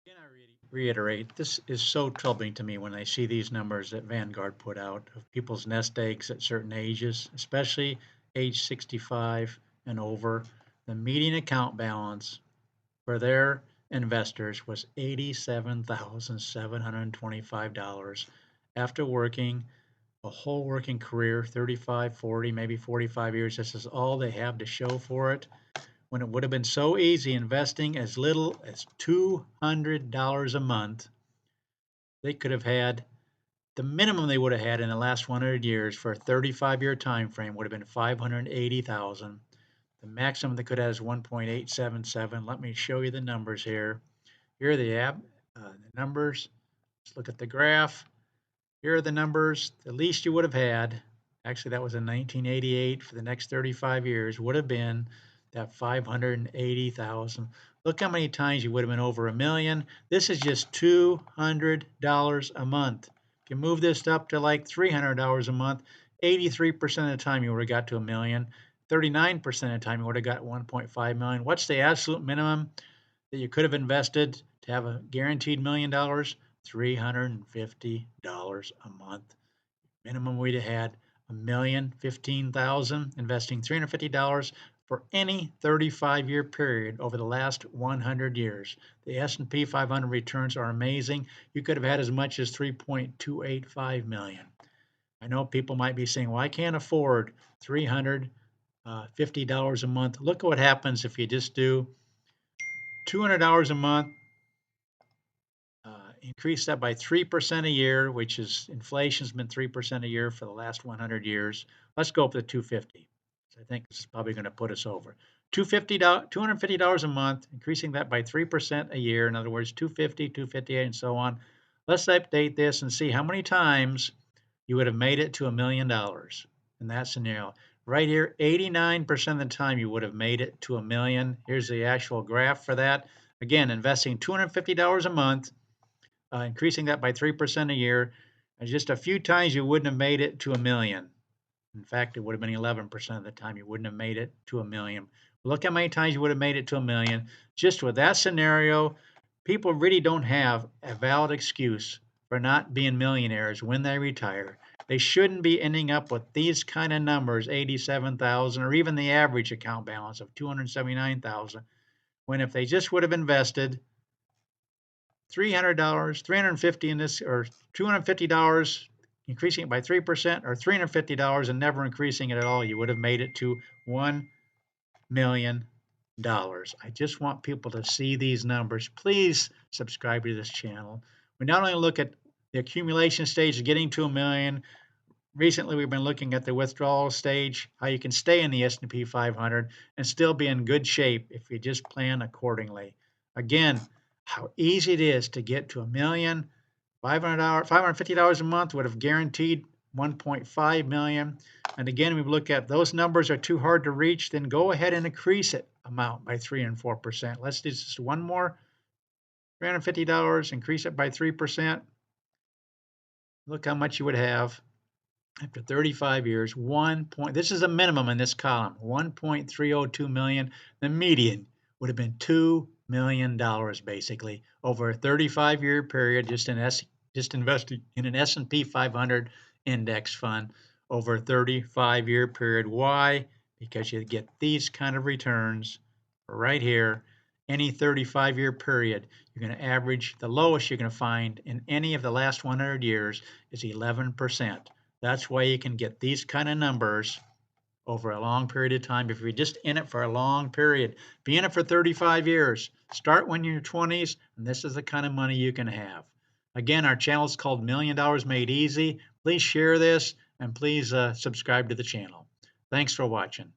Again, I reiterate, this is so troubling to me when I see these numbers that Vanguard put out of people's nest eggs at certain ages, especially age 65 and over. The median account balance for their investors was $87,725 after working a whole working career, 35, 40, maybe 45 years. This is all they have to show for it when it would have been so easy investing as little as $200 a month. They could have had the minimum they would have had in the last 100 years for a 35-year time frame would have been 580,000. The maximum they could have is 1.877. Let me show you the numbers here. Here are the numbers. Let's look at the graph. Here are the numbers. The least you would have had, actually that was in 1988 for the next 35 years, would have been that 580,000. Look how many times you would have been over a million. This is just $200 a month. If you move this up to like $300 a month, 83% of the time you would have got to a million. 39% of the time you would have got 1.5 million. What's the absolute minimum that you could have invested to have a guaranteed $1 million? $350 a month. Minimum we'd have had $1,015,000, investing $350 for any 35-year period over the last 100 years. The S&P 500 returns are amazing. You could have had as much as 3.285 million. I know people might be saying, well, I can't afford $350 a month. Look at what happens if you just do $200 a month, increase that by 3% a year, which is inflation's been 3% a year for the last 100 years. Let's go up to 250. I think this is probably going to put us over. $250 a month, increasing that by 3% a year. In other words, 250, 258, and so on. Let's update this and see how many times you would have made it to $1 million in that scenario. Right here, 89% of the time you would have made it to a million. Here's the actual graph for that. Again, investing $250 a month, increasing that by 3% a year. And just a few times you wouldn't have made it to a million. In fact, it would have been 11% of the time you wouldn't have made it to a million. Look how many times you would have made it to a million. Just with that scenario, people really don't have a valid excuse for not being millionaires when they retire. They shouldn't be ending up with these kind of numbers, 87,000, or even the average account balance of 279,000, when if they just would have invested $300, 350 in this, or $250, increasing it by 3%, or $350 and never increasing it at all, you would have made it to $1 million. I just want people to see these numbers. Please subscribe to this channel. We not only look at the accumulation stage, getting to a million. Recently, we've been looking at the withdrawal stage, how you can stay in the S&P 500 and still be in good shape if you just plan accordingly. Again, how easy it is to get to $1,550 a month would have guaranteed 1.5 million. And again, we look at those numbers are too hard to reach, then go ahead and increase it amount by 3 and 4%. Let's do just one more. $350, increase it by 3%. Look how much you would have after 35 years. This is a minimum in this column, 1.302 million. The median would have been $2 million basically over a 35-year period, just investing in an S&P 500 index fund over a 35-year period. Why? Because you get these kind of returns right here. Any 35-year period, you're going to average, the lowest you're going to find in any of the last 100 years is 11%. That's why you can get these kind of numbers over a long period of time. If you're just in it for a long period, be in it for 35 years. Start when you're in your 20s, and this is the kind of money you can have. Again, our channel is called $1 Million Made Easy. Please share this, and please subscribe to the channel. Thanks for watching.